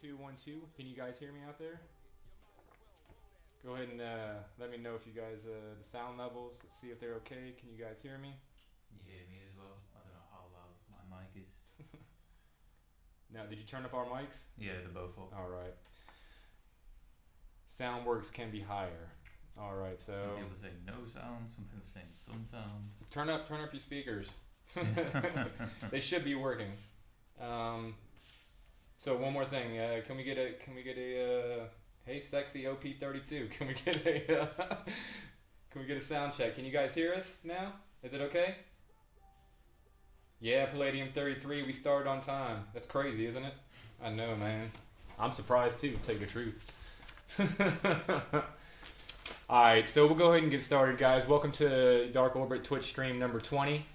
2, 1, 2. Can you guys hear me out there? Go ahead and let me know if you guys, the sound levels, see if they're okay. Can you guys hear me? Yeah, me as well. I don't know how loud my mic is. Now, did you turn up our mics? Yeah, they're both up. All right. Soundworks can be higher. All right, so Some people say no sound, some people say some sound. turn up your speakers. They should be working. So one more thing, can we get a hey sexy OP32? Can we get a can we get a sound check? Can you guys hear us now? Is it okay? Yeah, Palladium 33. We started on time. That's crazy, isn't it? I know, man. I'm surprised too. To tell you the truth. All right, so we'll go ahead and get started, guys. Welcome to DarkOrbit Twitch stream number 20.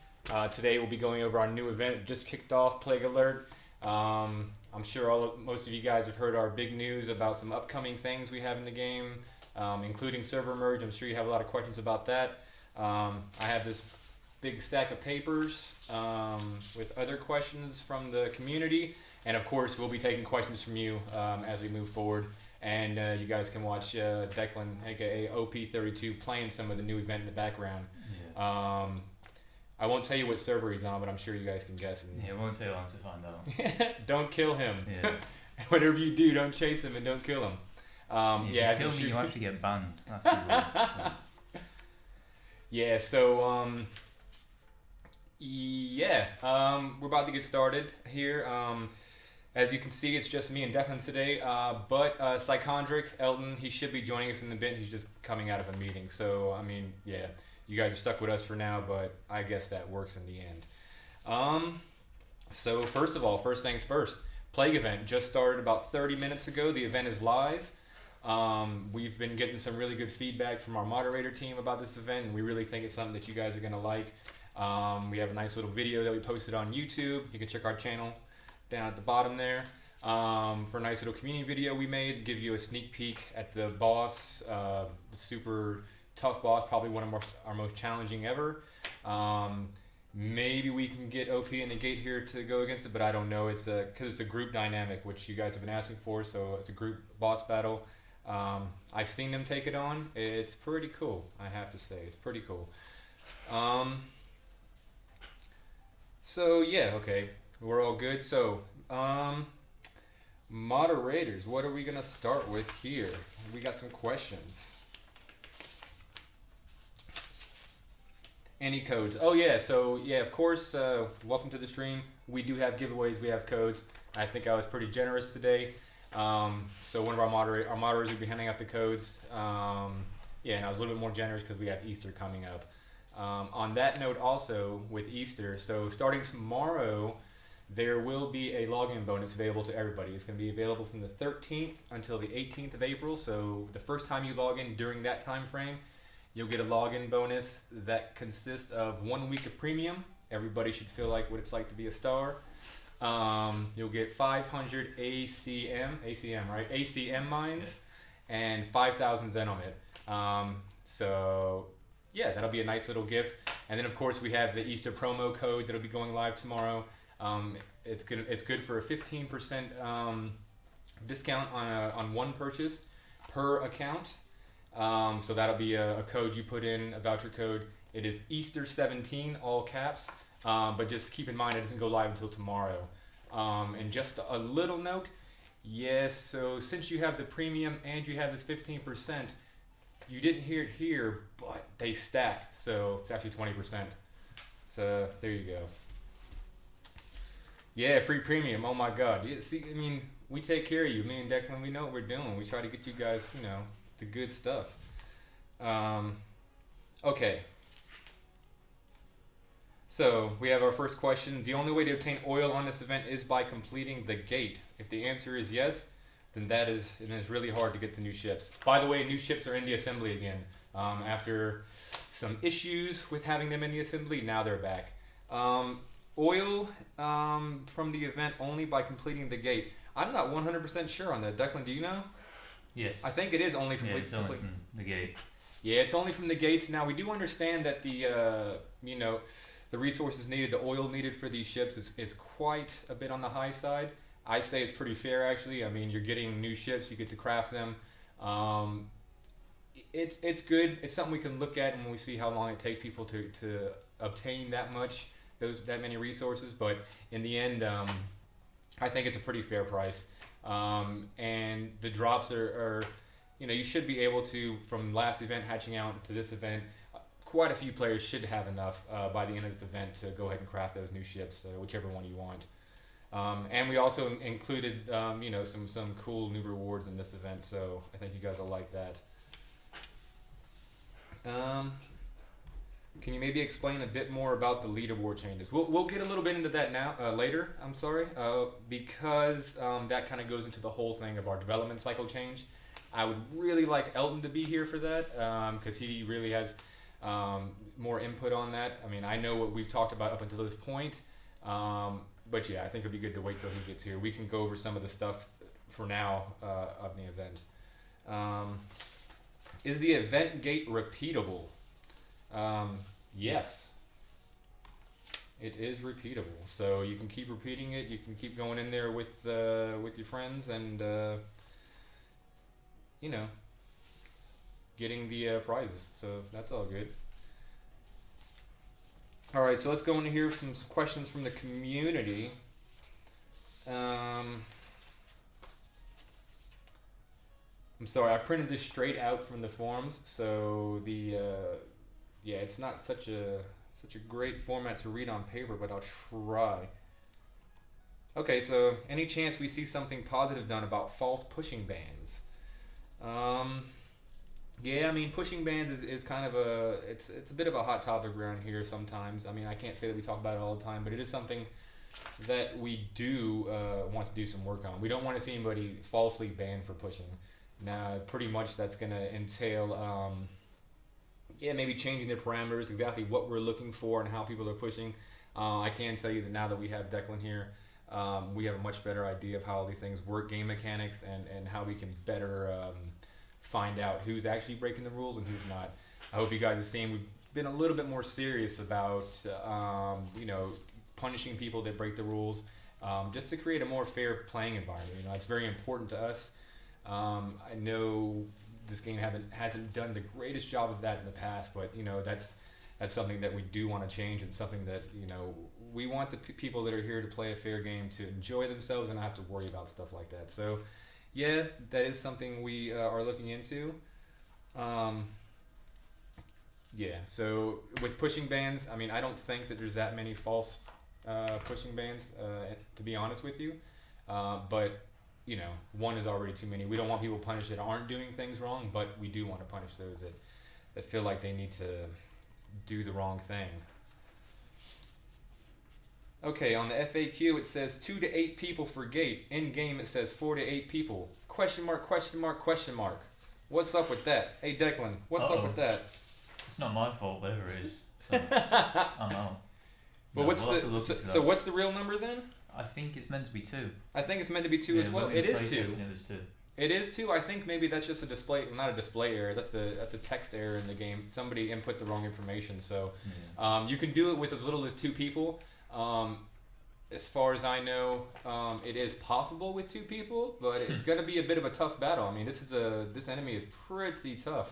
Today we'll be going over our new event. It just kicked off, Plague Alert. I'm sure most of you guys have heard our big news about some upcoming things we have in the game, including server merge. I'm sure you have a lot of questions about that. I have this big stack of papers with other questions from the community, and of course we'll be taking questions from you as we move forward. And you guys can watch Declan, aka OP32, playing some of the new event in the background. Yeah. I won't tell you what server he's on, but I'm sure you guys can guess. Yeah, it won't take long to find out. Don't kill him. Yeah. Whatever you do, don't chase him and don't kill him. If you kill me, you actually get banned. That's the rule. Yeah, so we're about to get started here. As you can see, it's just me and Declan today, but Psychondric, Elton, he should be joining us in a bit. He's just coming out of a meeting, so I mean, yeah, you guys are stuck with us for now, but I guess that works in the end. So first of all, first things first, Plague event just started about 30 minutes ago. The event is live. We've been getting some really good feedback from our moderator team about this event, and we really think it's something that you guys are going to like. We have a nice little video that we posted on YouTube. You can check our channel down at the bottom there for a nice little community video we made, give you a sneak peek at the boss, the super tough boss, probably one of our most challenging ever. Maybe we can get OP and Negate here to go against it, but I don't know. It's because it's a group dynamic, which you guys have been asking for, so it's a group boss battle. I've seen them take it on. It's pretty cool, I have to say. It's pretty cool. So yeah, okay, we're all good. So moderators, what are we gonna start with here? We got some questions. Any codes? Oh yeah, so yeah, of course, welcome to the stream. We do have giveaways, we have codes. I think I was pretty generous today. So one of our moderators will be handing out the codes. Yeah, and I was a little bit more generous because we have Easter coming up. On that note also, with Easter, so starting tomorrow, there will be a login bonus available to everybody. It's going to be available from the 13th until the 18th of April. So the first time you log in during that time frame, you'll get a login bonus that consists of 1 week of premium. Everybody should feel like what it's like to be a star. You'll get 500 ACM, right? ACM mines, yeah, and 5,000 Xenomit. So yeah, that'll be a nice little gift. And then of course we have the Easter promo code that'll be going live tomorrow. It's good for a 15% discount on one purchase per account. So that'll be a code you put in, a voucher code. It is Easter 17, all caps. But just keep in mind it doesn't go live until tomorrow. And just a little note, yes, so since you have the premium and you have this 15%, you didn't hear it here, but they stack, so it's actually 20%. So there you go. Yeah, free premium, oh my god. Yeah, see, I mean, we take care of you. Me and Declan, we know what we're doing. We try to get you guys, you know, the good stuff. Okay. So we have our first question. The only way to obtain oil on this event is by completing the gate. If the answer is yes, then it's really hard to get the new ships. By the way, new ships are in the assembly again. After some issues with having them in the assembly, now they're back. Oil from the event only by completing the gate. I'm not 100% sure on that. Declan, do you know? Yes. I think it is only from, it's only from the gate. Yeah, it's only from the gates. Now we do understand that the the resources needed, the oil needed for these ships is quite a bit on the high side. I say it's pretty fair actually. I mean, you're getting new ships, you get to craft them. It's good. It's something we can look at when we see how long it takes people to obtain that many resources. But in the end, I think it's a pretty fair price. And the drops are you should be able to, from last event hatching out to this event, quite a few players should have enough by the end of this event to go ahead and craft those new ships, whichever one you want. And we also included some cool new rewards in this event, so I think you guys will like that. Can you maybe explain a bit more about the leaderboard changes? We'll get a little bit into that now later. I'm sorry, because that kind of goes into the whole thing of our development cycle change. I would really like Elton to be here for that because he really has more input on that. I mean, I know what we've talked about up until this point, but yeah, I think it'd be good to wait till he gets here. We can go over some of the stuff for now of the event. Is the event gate repeatable? Yes. It is repeatable, so you can keep repeating it. You can keep going in there with your friends and getting the prizes. So that's all good. All right, so let's go into here some questions from the community. I'm sorry, I printed this straight out from the forums, so it's not such a great format to read on paper, but I'll try. Okay, so any chance we see something positive done about false pushing bans? Yeah, I mean, pushing bans is kind of it's a bit of a hot topic around here sometimes. I mean, I can't say that we talk about it all the time, but it is something that we do want to do some work on. We don't want to see anybody falsely banned for pushing. Now, pretty much that's going to entail, maybe changing the parameters, exactly what we're looking for and how people are pushing. I can tell you that now that we have Declan here, we have a much better idea of how all these things work, game mechanics, and how we can better find out who's actually breaking the rules and who's not. I hope you guys have seen we've been a little bit more serious about, punishing people that break the rules, just to create a more fair playing environment. It's very important to us. I know this game hasn't done the greatest job of that in the past, but that's something that we do want to change, and something that we want the people that are here to play a fair game to enjoy themselves and not have to worry about stuff like that. So yeah, that is something we are looking into. So with pushing bans, I mean, I don't think that there's that many false pushing bans, to be honest with you, but one is already too many. We don't want people punished that aren't doing things wrong, but we do want to punish those that feel like they need to do the wrong thing. Okay, on the FAQ it says 2 to 8 people for gate. In game it says 4 to 8 people. Question mark, question mark, question mark. What's up with that? Hey Declan, what's up with that? It's not my fault, whatever it is. So, I don't know. But what's the real number then? I think it's meant to be 2. I think it's meant to be 2 as well. It is 2. It was 2. It is 2. I think maybe that's just a display, not a display error. That's a text error in the game. Somebody input the wrong information. So you can do it with as little as 2 people. As far as I know, it is possible with 2 people, but it's going to be a bit of a tough battle. I mean, this enemy is pretty tough.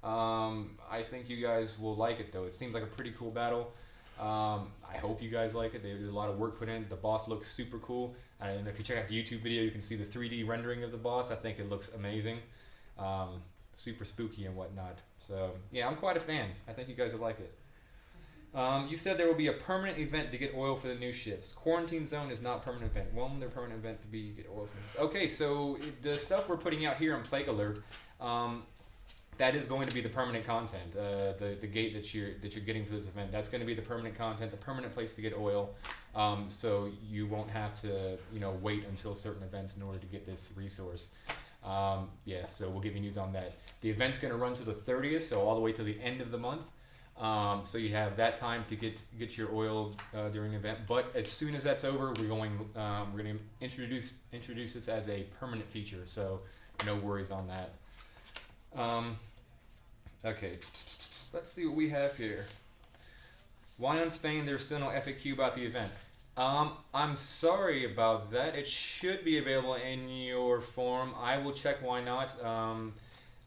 I think you guys will like it though. It seems like a pretty cool battle. I hope you guys like it. There's a lot of work put in. The boss looks super cool. And if you check out the YouTube video, you can see the 3D rendering of the boss. I think it looks amazing. Super spooky and whatnot. So yeah, I'm quite a fan. I think you guys will like it. You said there will be a permanent event to get oil for the new ships. Quarantine zone is not a permanent event. When will their permanent event to be get oil for? Okay, so the stuff we're putting out here on Plague Alert, that is going to be the permanent content. The gate that you're getting for this event, that's going to be the permanent content, the permanent place to get oil. So you won't have to wait until certain events in order to get this resource. So we'll give you news on that. The event's going to run to the 30th, so all the way to the end of the month. So you have that time to get your oil during the event. But as soon as that's over, we're going to introduce this as a permanent feature. So no worries on that. Okay, let's see what we have here. Why on Spain there's still no FAQ about the event? I'm sorry about that. It should be available in your form. I will check why not.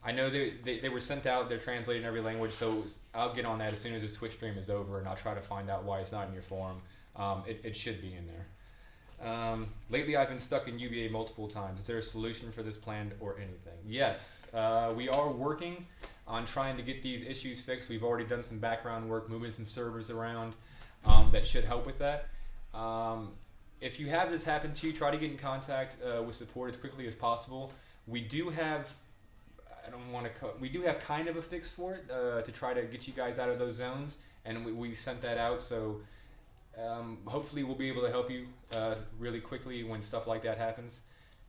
I know they were sent out. They're translated in every language, so I'll get on that as soon as this Twitch stream is over, and I'll try to find out why it's not in your forum. It should be in there. Lately, I've been stuck in UBA multiple times. Is there a solution for this plan or anything? Yes, we are working on trying to get these issues fixed. We've already done some background work, moving some servers around. That should help with that. If you have this happen to you, try to get in contact with support as quickly as possible. We do have, we do have kind of a fix for it to try to get you guys out of those zones, and we sent that out. So hopefully we'll be able to help you really quickly when stuff like that happens.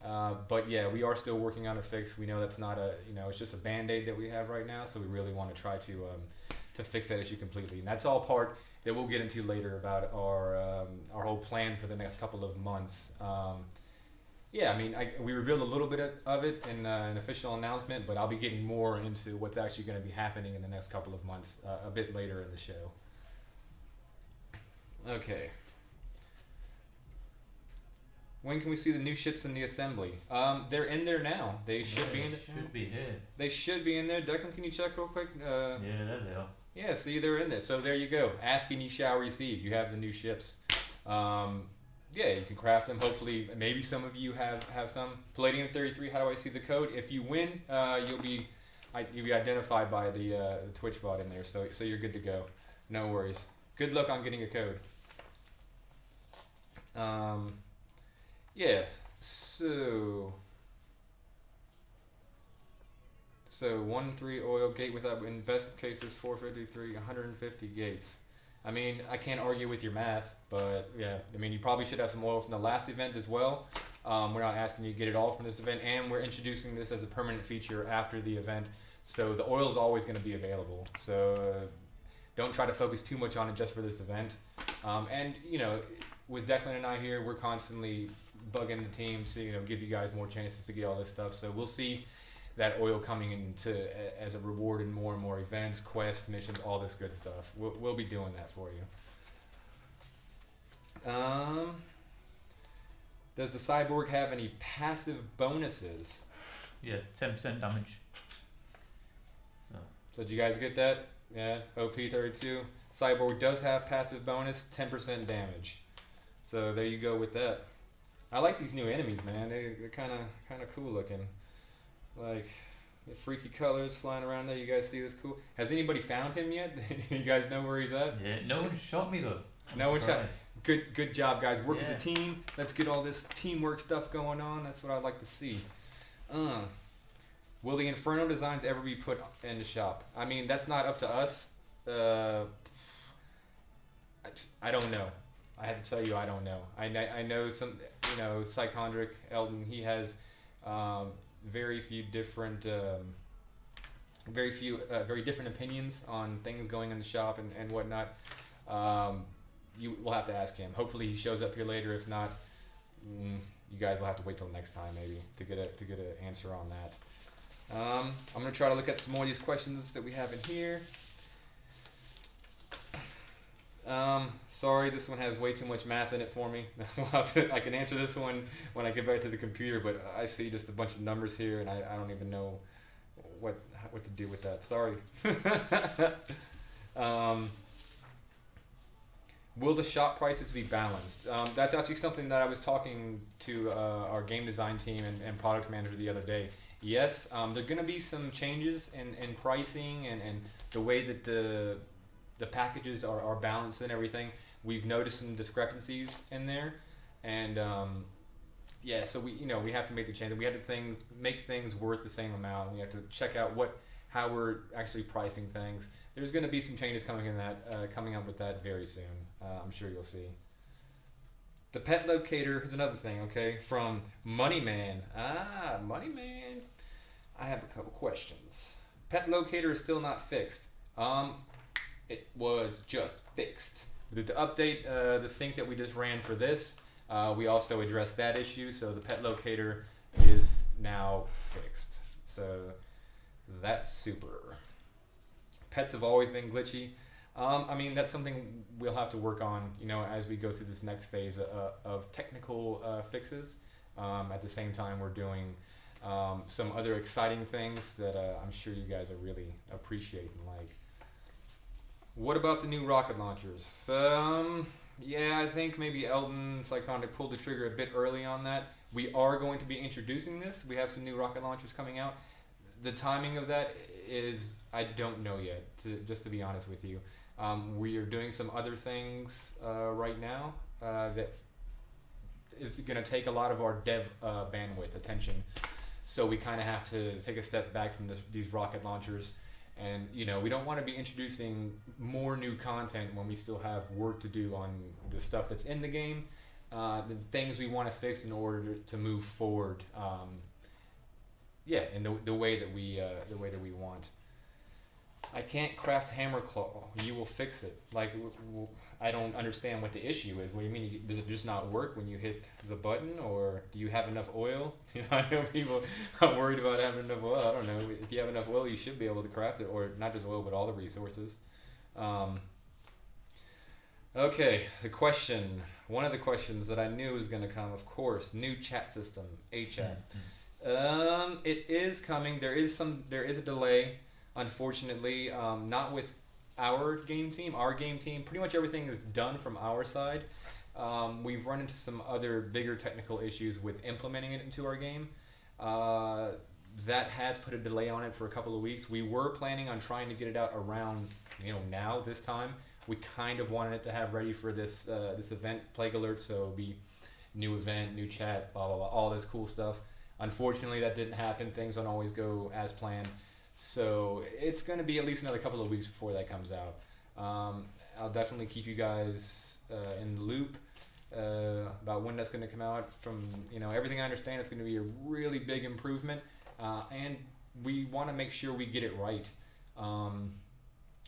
But yeah, we are still working on a fix. We know that's not it's just a band-aid that we have right now. So we really want to try to fix that issue completely, and that's all part that we'll get into later about our whole plan for the next couple of months. Yeah, I mean, we revealed a little bit of it in an official announcement, but I'll be getting more into what's actually going to be happening in the next couple of months a bit later in the show. Okay. When can we see the new ships in the assembly? They're in there now. They should be in there. Should be here. They should be in there. Declan, can you check real quick? Yeah, there they are. Yeah, see, they're in there. So there you go. Asking you shall receive. You have the new ships. Yeah, you can craft them. Hopefully, maybe some of you have some. Palladium 33. How do I see the code? If you win, you'll be identified by the Twitch bot in there. So you're good to go. No worries. Good luck on getting a code. Yeah. So 1-3 oil gate without in best cases 453 150 gates. I mean, I can't argue with your math, but yeah, I mean you probably should have some oil from the last event as well. We're not asking you to get it all from this event, and we're introducing this as a permanent feature after the event. So the oil is always going to be available. So don't try to focus too much on it just for this event. And with Declan and I here, we're constantly bugging the team to give you guys more chances to get all this stuff. So we'll see that oil coming into as a reward in more and more events, quests, missions, all this good stuff. We'll be doing that for you. Does the cyborg have any passive bonuses? Yeah, 10% damage. So did you guys get that? Yeah, OP32. Cyborg does have passive bonus, 10% damage. So there you go with that. I like these new enemies, man. They're kind of cool looking. Like the freaky colors flying around there. You guys see this cool? Has anybody found him yet? You guys know where he's at? Yeah, no one shot me though. No one shot. Good job, guys. Work as a team. Let's get all this teamwork stuff going on. That's what I'd like to see. Will the Inferno designs ever be put in the shop? I mean, that's not up to us. I don't know. I have to tell you, I don't know. I know some, Psychondric Eldon. He has very different opinions on things going in the shop and whatnot. You will have to ask him. Hopefully he shows up here later. If not, you guys will have to wait till next time maybe to get an answer on that. I'm gonna try to look at some more of these questions that we have in here. Sorry, this one has way too much math in it for me. I can answer this one when I get back to the computer, but I see just a bunch of numbers here, and I don't even know what to do with that. Sorry. Will the shop prices be balanced? That's actually something that I was talking to our game design team and product manager the other day. Yes, there are going to be some changes in pricing and the way that the packages are balanced and everything. We've noticed some discrepancies in there, and so we have to make the change. We have to make things worth the same amount. We have to check out how we're actually pricing things. There's going to be some changes coming up with that very soon. I'm sure you'll see. The pet locator is another thing. Okay, from Moneyman. Moneyman. I have a couple questions. Pet locator is still not fixed. It was just fixed. With the update, the sync that we just ran for this, we also addressed that issue, so the pet locator is now fixed. So that's super. Pets have always been glitchy. I mean, that's something we'll have to work on, as we go through this next phase of technical fixes. At the same time, we're doing some other exciting things that I'm sure you guys are really appreciating. Like, what about the new rocket launchers? Yeah, I think maybe Eldon Psychonic pulled the trigger a bit early on that. We are going to be introducing this. We have some new rocket launchers coming out. The timing of that is, I don't know yet, just to be honest with you. We are doing some other things right now that is going to take a lot of our dev bandwidth attention. So we kind of have to take a step back from these rocket launchers. And, we don't want to be introducing more new content when we still have work to do on the stuff that's in the game, the things we want to fix in order to move forward. In the way that we want. I can't craft hammer claw. You will fix it. Like, I don't understand what the issue is. What do you mean? Does it just not work when you hit the button, or do you have enough oil? I know people are worried about having enough oil. I don't know. If you have enough oil, you should be able to craft it, or not just oil, but all the resources. Okay, one of the questions that I knew was going to come, of course, new chat system, HChat. It is coming. There is a delay, unfortunately, not with our game team. Our game team, pretty much everything is done from our side. We've run into some other bigger technical issues with implementing it into our game. That has put a delay on it for a couple of weeks. We were planning on trying to get it out around, now, this time. We kind of wanted it to have ready for this event, Plague Alert, so it'll be new event, new chat, blah, blah, blah, all this cool stuff. Unfortunately, that didn't happen. Things don't always go as planned. So it's going to be at least another couple of weeks before that comes out. I'll definitely keep you guys in the loop about when that's going to come out. From everything I understand, it's going to be a really big improvement, and we want to make sure we get it right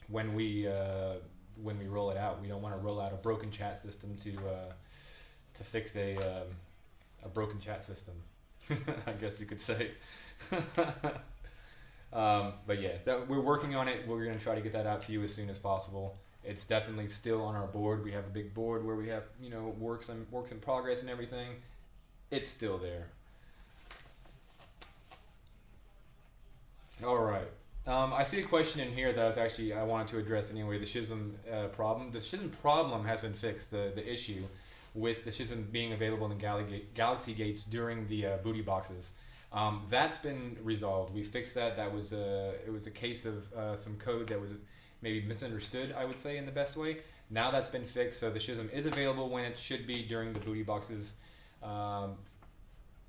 when we roll it out. We don't want to roll out a broken chat system to fix a broken chat system. I guess you could say. But yeah, so we're working on it. We're going to try to get that out to you as soon as possible. It's definitely still on our board. We have a big board where we have, works in progress and everything. It's still there. All right. I see a question in here that I wanted to address anyway. The Schism problem. The Schism problem has been fixed. The issue with the Schism being available in Galaxy Gates during the booty boxes. That's been resolved. We fixed that. It was a case of some code that was maybe misunderstood, I would say, in the best way. Now that's been fixed, so the Schism is available when it should be during the booty boxes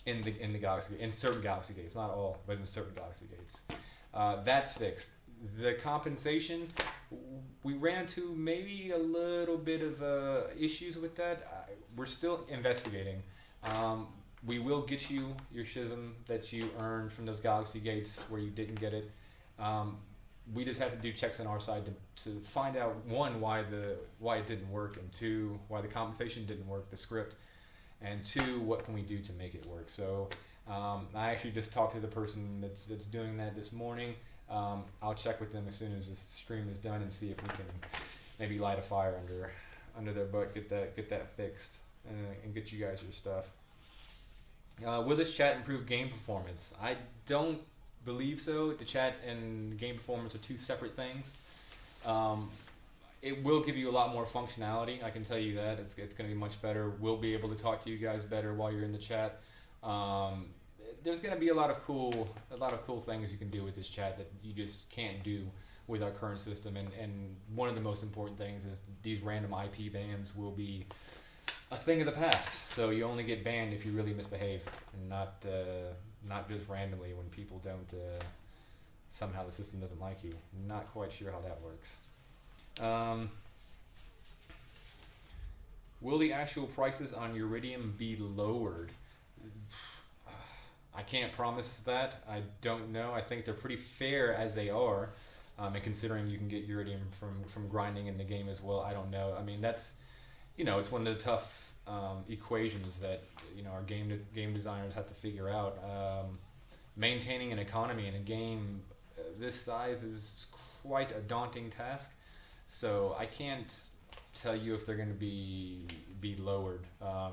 in certain Galaxy Gates, not all, but in certain Galaxy Gates. That's fixed. The compensation, we ran into maybe a little bit of issues with that. We're still investigating. We will get you your Schism that you earned from those Galaxy Gates where you didn't get it. We just have to do checks on our side to find out, one, why it didn't work, and two, why the compensation didn't work, the script, and two, what can we do to make it work. So I actually just talked to the person that's doing that this morning. I'll check with them as soon as this stream is done and see if we can maybe light a fire under their butt, get that fixed, and get you guys your stuff. Will this chat improve game performance? I don't believe so. The chat and game performance are two separate things. It will give you a lot more functionality. I can tell you that it's going to be much better. We'll be able to talk to you guys better while you're in the chat. There's going to be a lot of cool things you can do with this chat that you just can't do with our current system. And one of the most important things is these random IP bans will be a thing of the past. So you only get banned if you really misbehave, and not just randomly when people don't. Somehow the system doesn't like you. Not quite sure how that works. Will the actual prices on Uridium be lowered? I can't promise that. I don't know. I think they're pretty fair as they are, and considering you can get Uridium from grinding in the game as well. I don't know. I mean, that's, it's one of the tough equations that our game designers have to figure out. Maintaining an economy in a game this size is quite a daunting task. So I can't tell you if they're going to be lowered. I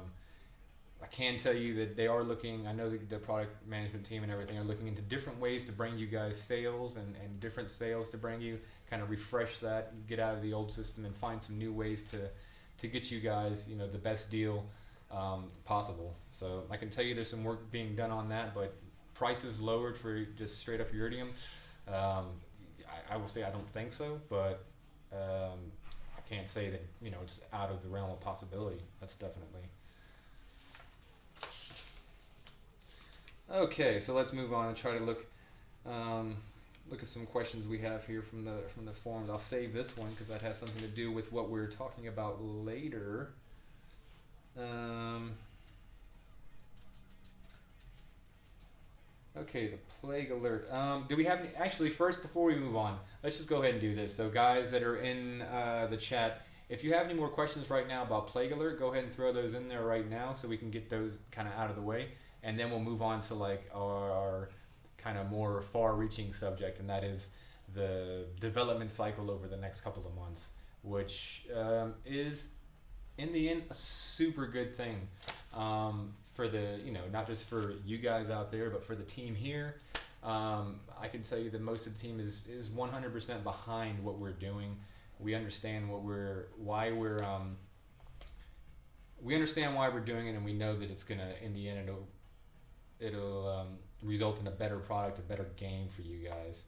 can tell you that they are looking. I know the product management team and everything are looking into different ways to bring you guys sales and different sales to bring you, kind of refresh that, get out of the old system, and find some new ways to get you guys, the best deal possible. So I can tell you there's some work being done on that, but prices lowered for just straight up Iridium. I will say I don't think so, but I can't say that it's out of the realm of possibility. That's definitely. Okay, so let's move on and try to look at some questions we have here from the forums. I'll save this one because that has something to do with what we're talking about later. Okay, the plague alert. Do we have any, actually, first, before we move on, let's just go ahead and do this. So guys that are in the chat, if you have any more questions right now about plague alert, go ahead and throw those in there right now so we can get those kind of out of the way. And then we'll move on to like our kind of more far-reaching subject, and that is the development cycle over the next couple of months, which is, in the end, a super good thing for the, not just for you guys out there, but for the team here. I can tell you that most of the team is 100% behind what we're doing. We understand we understand why we're doing it, and we know that it's gonna, in the end, it'll result in a better product, a better game for you guys.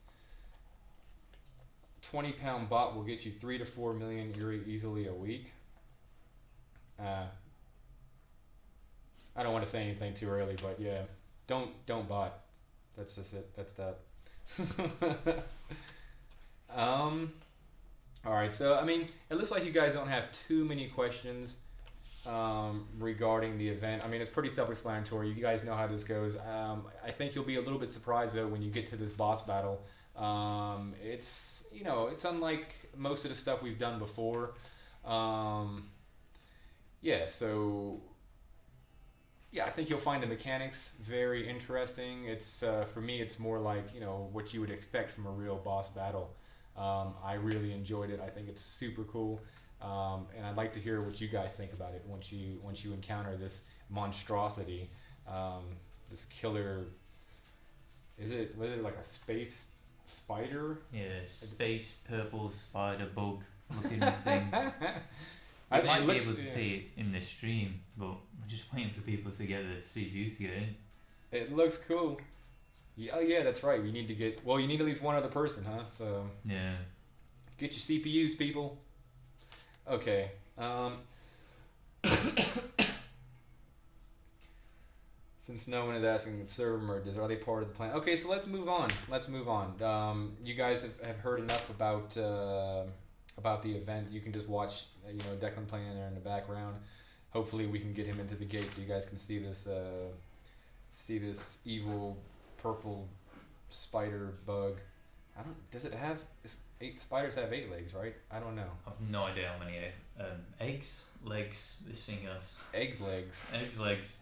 20-pound bot will get you 3 to 4 million Uri easily a week. I don't want to say anything too early, but yeah, don't bot. That's just it. That's that. All right. So I mean, it looks like you guys don't have too many questions regarding the event. I mean, it's pretty self-explanatory. You guys know how this goes. I think you'll be a little bit surprised though when you get to this boss battle. It's it's unlike most of the stuff we've done before. I think you'll find the mechanics very interesting. It's for me, it's more like what you would expect from a real boss battle. I really enjoyed it. I think it's super cool. And I'd like to hear what you guys think about it once you encounter this monstrosity, this killer. Was it like a space spider? Yeah, space purple spider bug looking thing. I might be able to see it in the stream, but I'm just waiting for people to get the CPUs to get in. It looks cool. Yeah, that's right. You need at least one other person, huh? So yeah, get your CPUs, people. Okay. Since no one is asking server merges, are they part of the plan? Okay, so let's move on. You guys have heard enough about the event. You can just watch, Declan playing there in the background. Hopefully, we can get him into the gate so you guys can see this evil purple spider bug. Does it have? Spiders have 8 legs, right? I don't know. I've no idea how many legs this thing has. Eggs legs.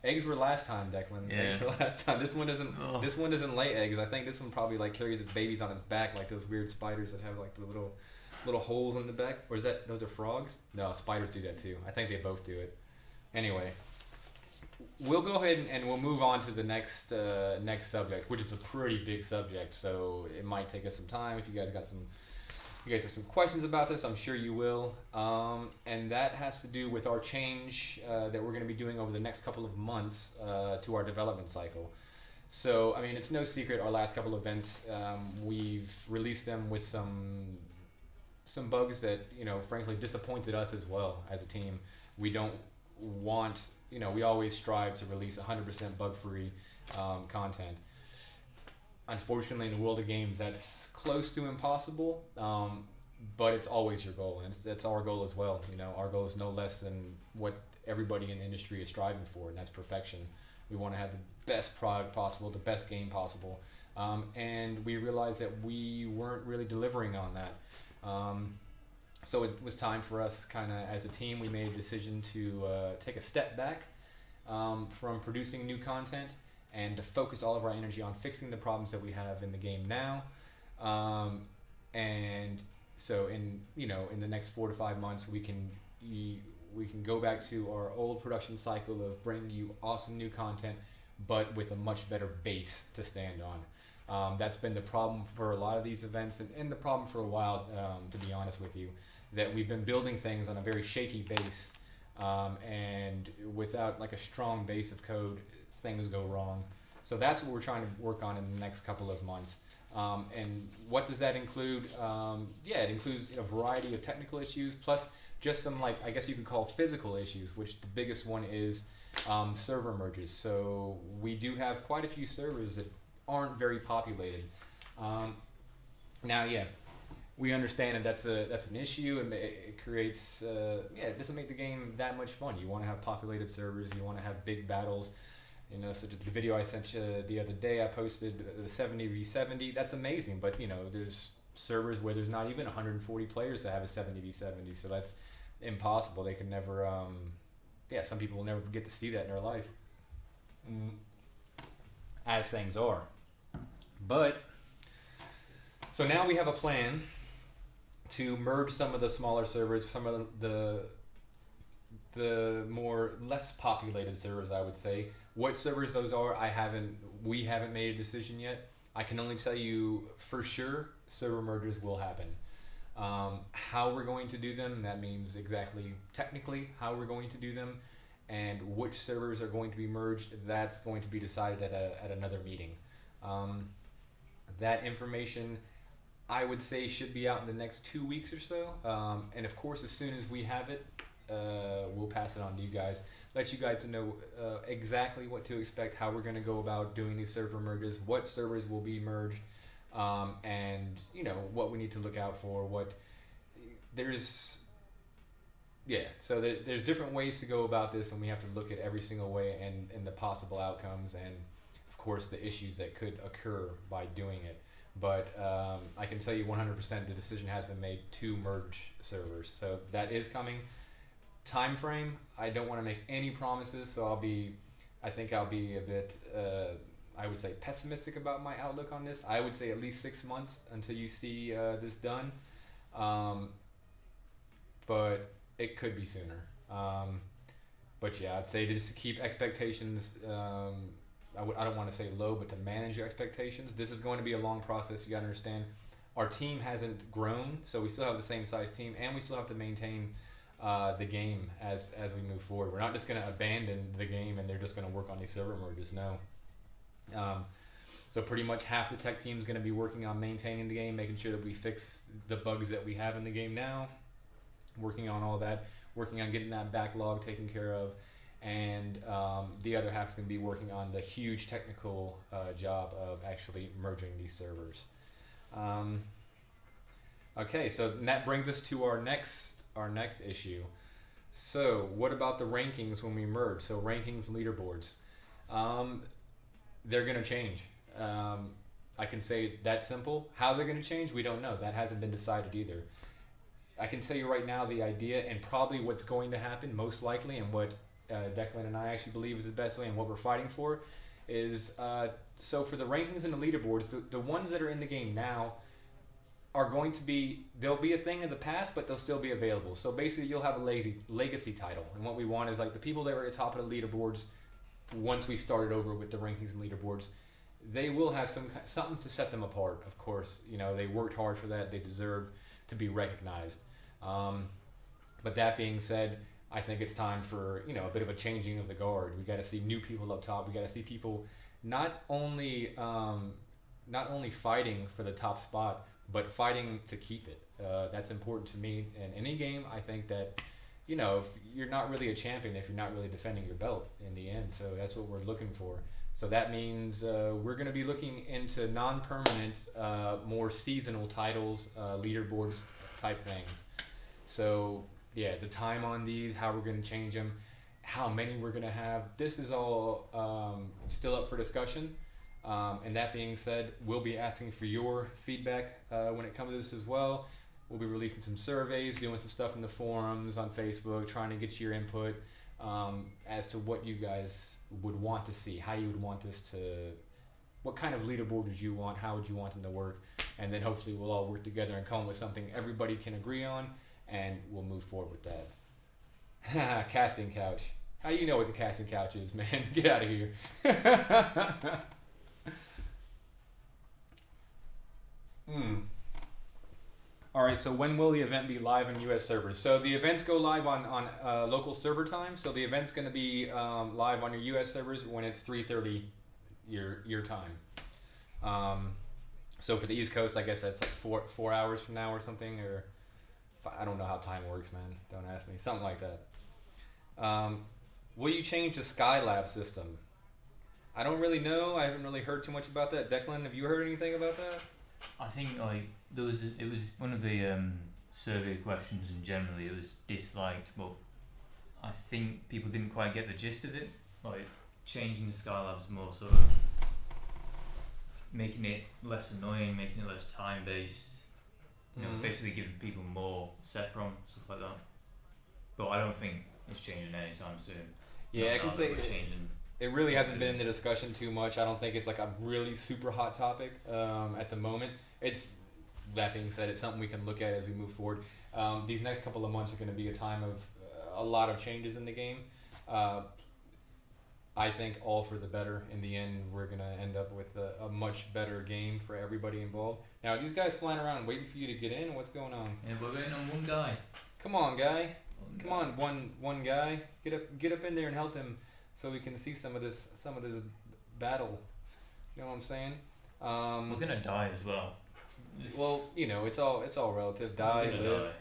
Eggs were last time, Declan. Yeah. Eggs were last time. This one doesn't. Oh. This one doesn't lay eggs. I think this one probably carries its babies on its back, like those weird spiders that have the little holes in the back. Or is that those are frogs? No, spiders do that too. I think they both do it. Anyway, we'll go ahead and we'll move on to the next subject, which is a pretty big subject. So it might take us some time. If you guys have some questions about this, I'm sure you will. And that has to do with our change that we're going to be doing over the next couple of months to our development cycle. So, I mean, it's no secret our last couple of events, we've released them with some bugs that, frankly disappointed us as well as a team. We don't want, we always strive to release 100% bug-free content. Unfortunately, in the world of games, that's close to impossible, but it's always your goal, and that's our goal as well. Our goal is no less than what everybody in the industry is striving for, and that's perfection. We want to have the best product possible, the best game possible, and we realized that we weren't really delivering on that. So it was time for us, kind of as a team, we made a decision to take a step back from producing new content and to focus all of our energy on fixing the problems that we have in the game now, and so in the next 4 to 5 months, we can go back to our old production cycle of bringing you awesome new content, but with a much better base to stand on. That's been the problem for a lot of these events, and the problem for a while, to be honest with you, that we've been building things on a very shaky base, and without like a strong base of code, things go wrong. So that's what we're trying to work on in the next couple of months. And what does that include? It includes a variety of technical issues, plus just some, like, I guess you could call physical issues, which the biggest one is server merges. So we do have quite a few servers that aren't very populated. We understand that that's an issue, and it creates it doesn't make the game that much fun. You want to have populated servers, you want to have big battles. Such as the video I sent you the other day, I posted the 70v70. That's amazing, but there's servers where there's not even 140 players that have a 70v70, so that's impossible. They can never, some people will never get to see that in their life, as things are. But so now we have a plan to merge some of the smaller servers, some of the more less populated servers, I would say. What servers those are, we haven't made a decision yet. I can only tell you for sure server mergers will happen. How we're going to do them, that means exactly technically how we're going to do them, and which servers are going to be merged, that's going to be decided at another meeting. That information, I would say, should be out in the next 2 weeks or so. And of course, as soon as we have it, we'll pass it on to you guys, let you guys know exactly what to expect, how we're going to go about doing these server merges, what servers will be merged, and what we need to look out for. There's different ways to go about this, and we have to look at every single way and the possible outcomes, and of course the issues that could occur by doing it. But I can tell you 100% the decision has been made to merge servers, so that is coming. Time frame, I don't want to make any promises, so I think I'll be a bit, I would say, pessimistic about my outlook on this. I would say at least 6 months until you see this done, but it could be sooner. But yeah, I'd say just to keep expectations, I don't want to say low, but to manage your expectations. This is going to be a long process. You got to understand, our team hasn't grown, so we still have the same size team, and we still have to maintain the game as we move forward. We're not just going to abandon the game and they're just going to work on these server merges. No. So pretty much half the tech team is going to be working on maintaining the game, making sure that we fix the bugs that we have in the game now, working on all that, working on getting that backlog taken care of, and the other half is going to be working on the huge technical job of actually merging these servers. Okay, so that brings us to our next issue. So what about the rankings when we merge? So rankings, leaderboards, they're going to change. I can say that simple. How they're going to change, we don't know. That hasn't been decided either. I can tell you right now the idea, and probably what's going to happen most likely, and what Declan and I actually believe is the best way and what we're fighting for is, so for the rankings and the leaderboards, the ones that are in the game now are going to be, they'll be a thing in the past, but they'll still be available. So basically you'll have a legacy title, and what we want is like the people that were at the top of the leaderboards, once we started over with the rankings and leaderboards, they will have something to set them apart. Of course, they worked hard for that, they deserve to be recognized. But that being said, I think it's time for a bit of a changing of the guard. We got to see new people up top. We got to see people not only fighting for the top spot, but fighting to keep it. That's important to me in any game. I think that if you're not really a champion if you're not really defending your belt in the end. So that's what we're looking for. So that means we're going to be looking into non-permanent, more seasonal titles, leaderboards type things. So yeah, the time on these, how we're going to change them, how many we're going to have, this is all still up for discussion. And that being said, we'll be asking for your feedback when it comes to this as well. We'll be releasing some surveys, doing some stuff in the forums, on Facebook, trying to get your input as to what you guys would want to see, how you would want this what kind of leaderboard would you want? How would you want them to work? And then hopefully we'll all work together and come up with something everybody can agree on, and we'll move forward with that. Casting couch. How you know what the casting couch is, man? Get out of here. All right, so when will the event be live on U.S. servers? So the events go live on local server time. So the event's going to be live on your U.S. servers when it's 3:30 your time. So for the East Coast, I guess that's like 4 hours from now or something, or I don't know how time works, man. Don't ask me. Something like that. Will you change the Skylab system? I don't really know. I haven't really heard too much about that. Declan, have you heard anything about that? I think it was one of the survey questions, and generally it was disliked, but I think people didn't quite get the gist of it. Like changing the Skylab's more sort of making it less annoying, making it less time based. You know, basically giving people more set prompts, stuff like that. But I don't think it's changing anytime soon. Yeah, I can say it really hasn't been in the discussion too much. I don't think it's like a really super hot topic at the moment. It's, that being said, it's something we can look at as we move forward. These next couple of months are going to be a time of a lot of changes in the game. I think all for the better. In the end, we're going to end up with a much better game for everybody involved. Now, are these guys flying around waiting for you to get in? What's going on? Yeah, we're waiting on one guy. Come on, guy. Come on, one guy. Get up in there and help him, so we can see some of this battle. You know what I'm saying? We're gonna die as well. Well, you know, it's all relative. Die, live.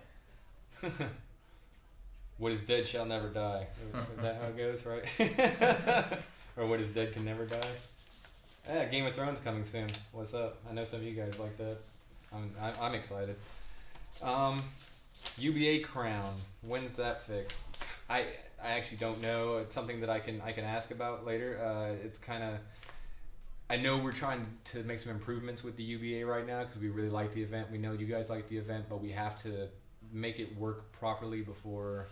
What is dead shall never die. Is that how it goes, right? Or what is dead can never die. Yeah, Game of Thrones coming soon. What's up? I know some of you guys like that. I'm excited. UBA crown. When's that fixed? I actually don't know. It's something that I can ask about later. It's kind of, I know we're trying to make some improvements with the UBA right now because we really like the event. We know you guys like the event, but we have to make it work properly before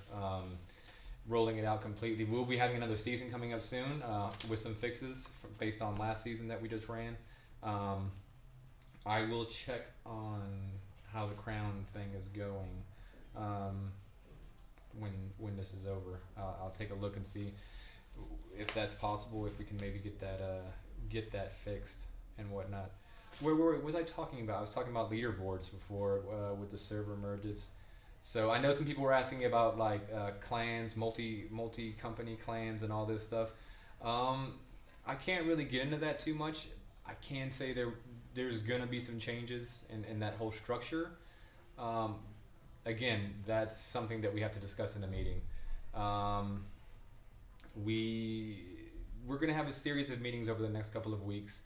rolling it out completely. We'll be having another season coming up soon with some fixes based on last season that we just ran. I will check on how the crown thing is going when this is over. I'll take a look and see if that's possible, if we can maybe get that fixed and whatnot. Where was I talking about? I was talking about leaderboards before with the server merges. So I know some people were asking about like clans, multi-company clans and all this stuff. I can't really get into that too much. I can say there's gonna be some changes in that whole structure. Again, that's something that we have to discuss in a meeting. We're gonna have a series of meetings over the next couple of weeks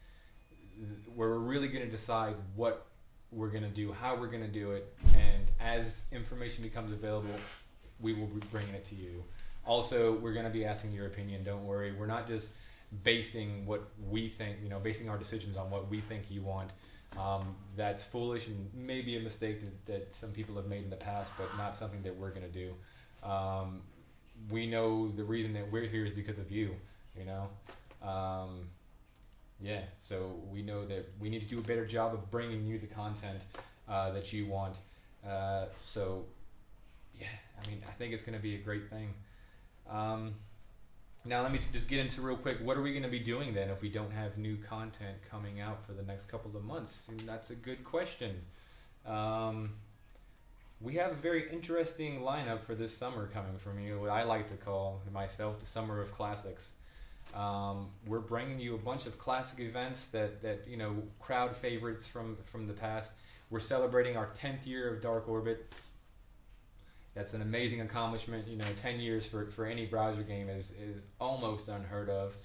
where we're really gonna decide what we're gonna do, how we're gonna do it, and as information becomes available, we will be bringing it to you. Also, we're gonna be asking your opinion. Don't worry, we're not just basing what we think, basing our decisions on what we think you want. That's foolish and maybe a mistake that some people have made in the past, but not something that we're gonna do. We know the reason that we're here is because of you, yeah, so we know that we need to do a better job of bringing you the content that you want. So, yeah, I think it's going to be a great thing. Now let me just get into real quick, what are we going to be doing then if we don't have new content coming out for the next couple of months? And that's a good question. We have a very interesting lineup for this summer coming from you, what I like to call myself the Summer of Classics. We're bringing you a bunch of classic events that crowd favorites from the past. We're celebrating our 10th year of DarkOrbit. That's an amazing accomplishment. 10 years for any browser game is almost unheard of.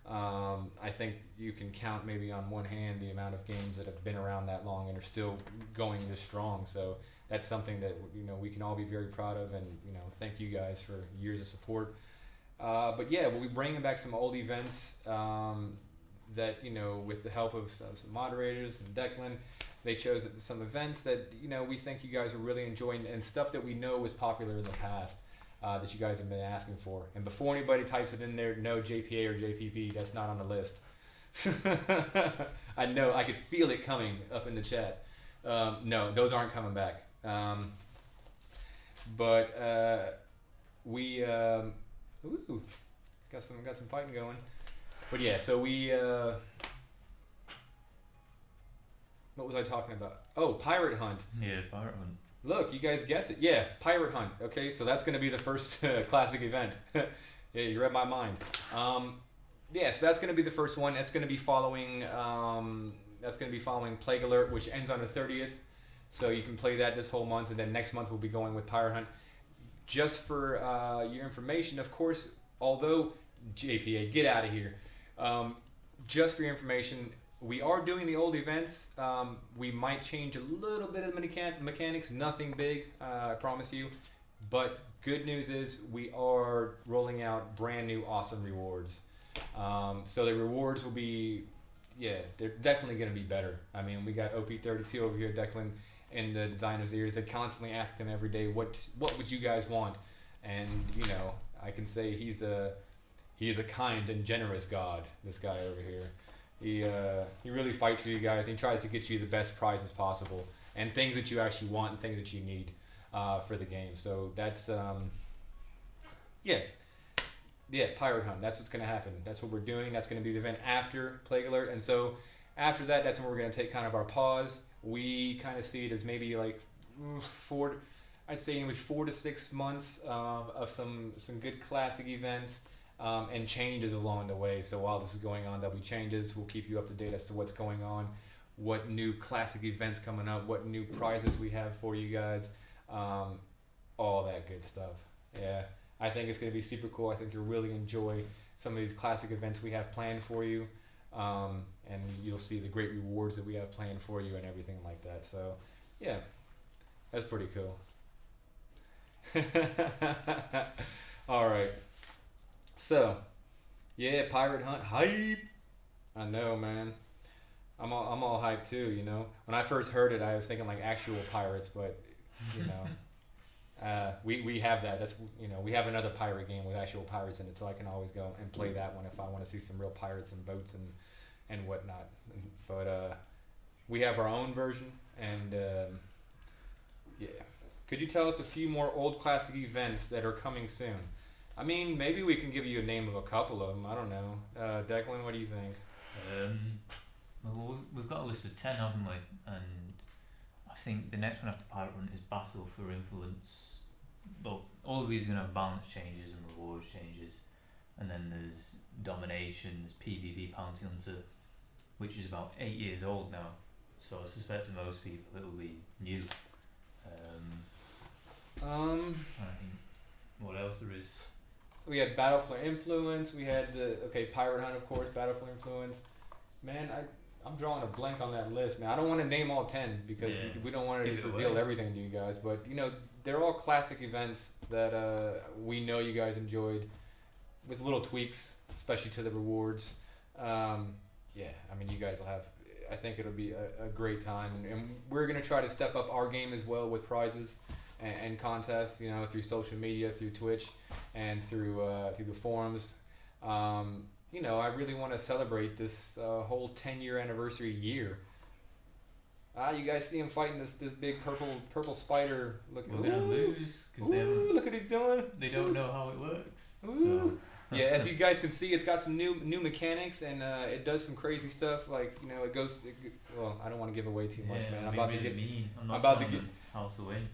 I think you can count maybe on one hand the amount of games that have been around that long and are still going this strong. So that's something that we can all be very proud of, and thank you guys for years of support. But yeah, we'll be bringing back some old events that, with the help of some moderators and Declan, they chose some events that, we think you guys are really enjoying, and stuff that we know was popular in the past that you guys have been asking for. And before anybody types it in there, no JPA or JPP, that's not on the list. I know. I could feel it coming up in the chat. No, those aren't coming back. But we ooh, got some fighting going. But yeah, so we what was I talking about? Oh, Pirate Hunt. Yeah, Pirate Hunt. Look, you guys guessed it. Yeah, Pirate Hunt. Okay, so that's going to be the first classic event. Yeah, you read my mind. Yeah, so that's going to be the first one. That's going to be following. That's going to be following Plague Alert, which ends on the 30th. So you can play that this whole month, and then next month we'll be going with Pirate Hunt. Just for your information, of course, although JPA, get out of here. Just for your information, we are doing the old events. We might change a little bit of mechanics, nothing big, I promise you. But good news is we are rolling out brand new awesome rewards. So the rewards will be, yeah, they're definitely going to be better. I mean, we got OP32 over here, Declan, in the designer's ears. They constantly ask him every day, what would you guys want? And, you know, I can say he is a kind and generous God, this guy over here. He really fights for you guys. He tries to get you the best prizes possible and things that you actually want and things that you need for the game. So that's yeah, Pirate Hunt. That's what's going to happen. That's what we're doing. That's going to be the event after Plague Alert. And so after that, that's when we're going to take kind of our pause. We kind of see it as maybe like I'd say maybe 4 to 6 months of some good classic events. And changes along the way. So while this is going on, there'll be changes. We'll keep you up to date as to what's going on, what new classic events coming up, what new prizes we have for you guys, all that good stuff. Yeah, I think it's going to be super cool. I think you'll really enjoy some of these classic events we have planned for you, and you'll see the great rewards that we have planned for you and everything like that. So, yeah, that's pretty cool. All right. So, yeah, Pirate Hunt, hype. I know, man. I'm all hyped too, you know. When I first heard it, I was thinking like actual pirates, but you know, we have that. That's, you know, we have another pirate game with actual pirates in it, so I can always go and play that one if I want to see some real pirates and boats and whatnot. But we have our own version, and yeah. Could you tell us a few more old classic events that are coming soon? I mean, maybe we can give you a name of a couple of them. I don't know. Declan, what do you think? Well, we've got a list of 10, haven't we? And I think the next one after Pirate Hunt is Battle for Influence. Well, all of these are going to have balance changes and rewards changes. And then there's Domination, there's PvP Bounty Hunter, which is about 8 years old now. So I suspect to most people it will be new. I think what else there is. So we had Battle for Influence. We had Pirate Hunt, of course. Battle for Influence. Man, I'm drawing a blank on that list, man. I don't want to name all 10 because we don't want to just reveal everything to you guys. But you know, they're all classic events that we know you guys enjoyed, with little tweaks, especially to the rewards. Yeah, I mean, you guys will have. I think it'll be a great time, and we're gonna try to step up our game as well with prizes and contests, you know, through social media, through Twitch, and through the forums. You know, I really want to celebrate this whole 10-year anniversary year. You guys see him fighting this big purple spider. Look, we're gonna lose because look what he's doing. They don't know how it works. So. Yeah, as you guys can see, it's got some new mechanics, and it does some crazy stuff. Like, you know, well, I don't want to give away too much, man. I'm about to get how to win.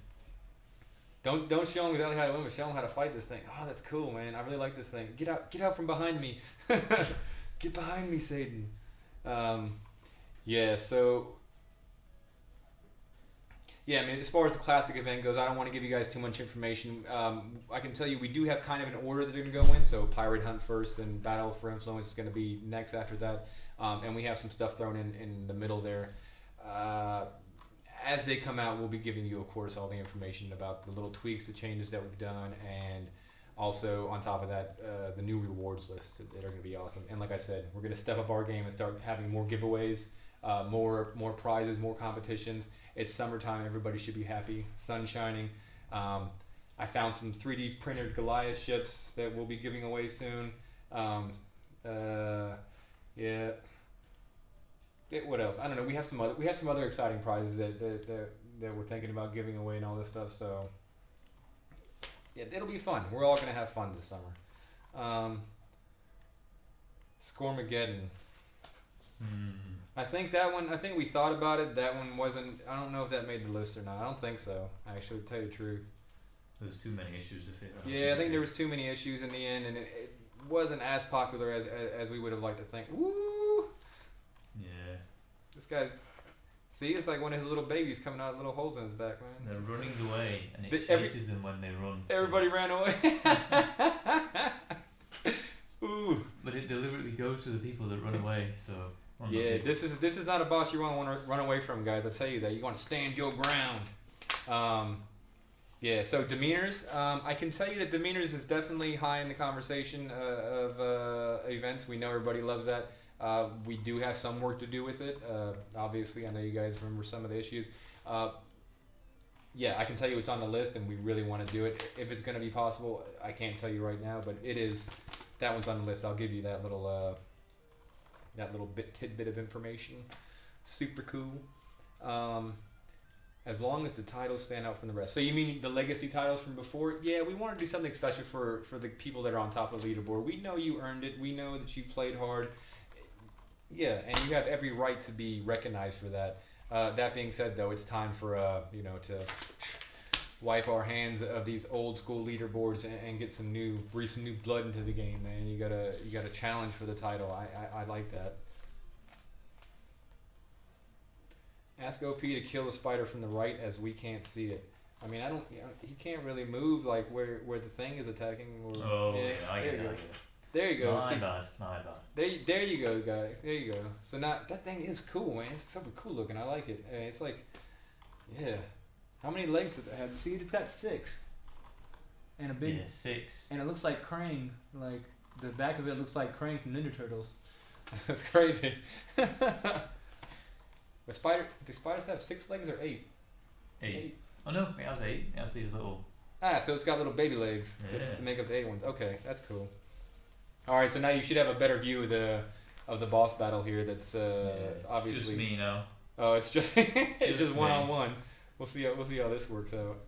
Don't show them exactly how to win, but show them how to fight this thing. Oh, that's cool, man. I really like this thing. Get out from behind me. Get behind me, Satan. Yeah, so... Yeah, I mean, as far as the classic event goes, I don't want to give you guys too much information. I can tell you we do have kind of an order that they're going to go in. So Pirate Hunt first, and Battle for Influence is going to be next after that. And we have some stuff thrown in the middle there. As they come out, we'll be giving you, of course, all the information about the little tweaks, the changes that we've done, and also, on top of that, the new rewards list that are going to be awesome. And like I said, we're going to step up our game and start having more giveaways, more prizes, more competitions. It's summertime. Everybody should be happy. Sun shining. I found some 3D printed Goliath ships that we'll be giving away soon. Yeah. what else? I don't know. We have some other exciting prizes that we're thinking about giving away and all this stuff. So yeah, it'll be fun. We're all gonna have fun this summer. Scoremageddon. I think that one. I think we thought about it. That one wasn't. I don't know if that made the list or not. I don't think so. Actually, to tell you the truth. There's too many issues with it. Yeah, I think there was too many issues in the end, and it wasn't as popular as we would have liked to think. Woo! Yeah. This guy's. See, it's like one of his little babies coming out of little holes in his back, man. They're running away, and it chases them when they run. Everybody ran away. Ooh. But it deliberately goes to the people that run away, so. Yeah, this is not a boss you want to run away from, guys. I'll tell you that. You want to stand your ground. Yeah, so demeanors. I can tell you that demeanors is definitely high in the conversation of events. We know everybody loves that. We do have some work to do with it. Obviously, I know you guys remember some of the issues. Yeah, I can tell you it's on the list, and we really want to do it. If it's going to be possible, I can't tell you right now, but it is. That one's on the list. I'll give you that little tidbit of information. Super cool. As long as the titles stand out from the rest. So you mean the legacy titles from before? Yeah, we want to do something special for the people that are on top of the leaderboard. We know you earned it. We know that you played hard. Yeah, and you have every right to be recognized for that. That being said, though, it's time for to wipe our hands of these old school leaderboards and get breathe some new blood into the game, man. You gotta challenge for the title. I like that. Ask OP to kill the spider from the right as we can't see it. I mean, he can't really move like where the thing is attacking. I get it. There you go. My bad. There you go, guys. There you go. So now that thing is cool, man. It's super cool looking. I like it. It's like, yeah. How many legs does it have? See, it's got 6. And a big. Yeah, 6. And it looks like Krang. Like the back of it looks like Krang from Ninja Turtles. That's crazy. Do spiders have 6 legs or 8? 8. Oh no, it has 8. It has these little. So it's got little baby legs Yeah. to make up the 8 ones. Okay, that's cool. All right, so now you should have a better view of the boss battle here. That's obviously. Just me now. Oh, it's just it's just me. 1-on-1. We'll see how this works out.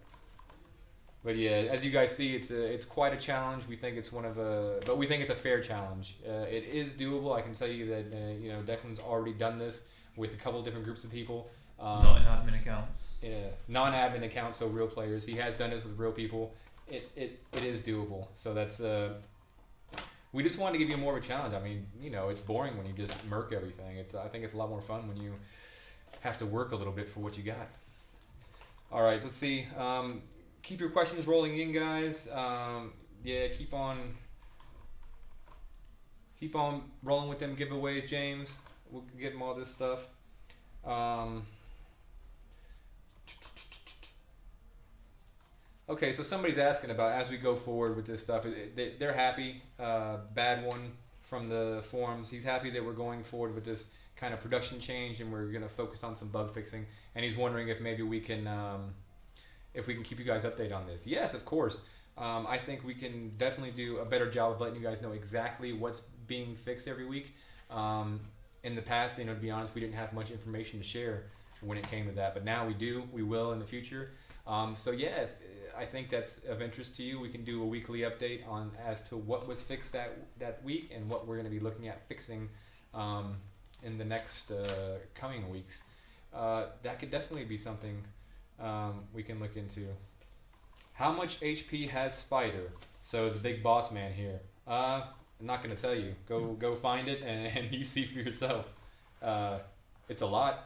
But yeah, as you guys see, it's quite a challenge. We think it's but we think it's a fair challenge. It is doable. I can tell you that Declan's already done this with a couple different groups of people. Not in admin accounts. Yeah, non-admin accounts, so real players. He has done this with real people. It is doable. So that's we just wanted to give you more of a challenge. I mean, it's boring when you just murk everything. I think it's a lot more fun when you have to work a little bit for what you got. All right, let's see. Keep your questions rolling in, guys. Yeah, keep on rolling with them giveaways, James. We'll get them all this stuff. Okay, so somebody's asking about as we go forward with this stuff. They're happy. Bad one from the forums. He's happy that we're going forward with this kind of production change, and we're going to focus on some bug fixing. And he's wondering if maybe we can keep you guys updated on this. Yes, of course. I think we can definitely do a better job of letting you guys know exactly what's being fixed every week. In the past, to be honest, we didn't have much information to share when it came to that, but now we do. We will in the future. So yeah, I think that's of interest to you. We can do a weekly update on as to what was fixed that week and what we're going to be looking at fixing in the next coming weeks. That could definitely be something we can look into. How much HP has Spider? So the big boss man here. I'm not going to tell you. Go find it and you see for yourself. It's a lot.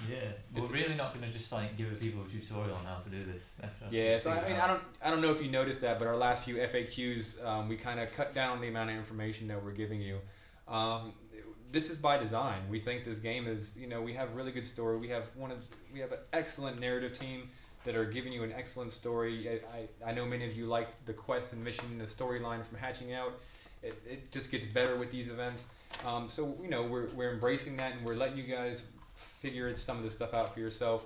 Yeah, we're really not going to just give people a tutorial on how to do this. Yeah, so I mean, I don't know if you noticed that, but our last few FAQs, we kind of cut down the amount of information that we're giving you. This is by design. We think this game is, we have really good story. We have an excellent narrative team that are giving you an excellent story. I know many of you liked the quest and mission, the storyline from Hatching Out. It just gets better with these events. So we're embracing that, and we're letting you guys figure some of this stuff out for yourself.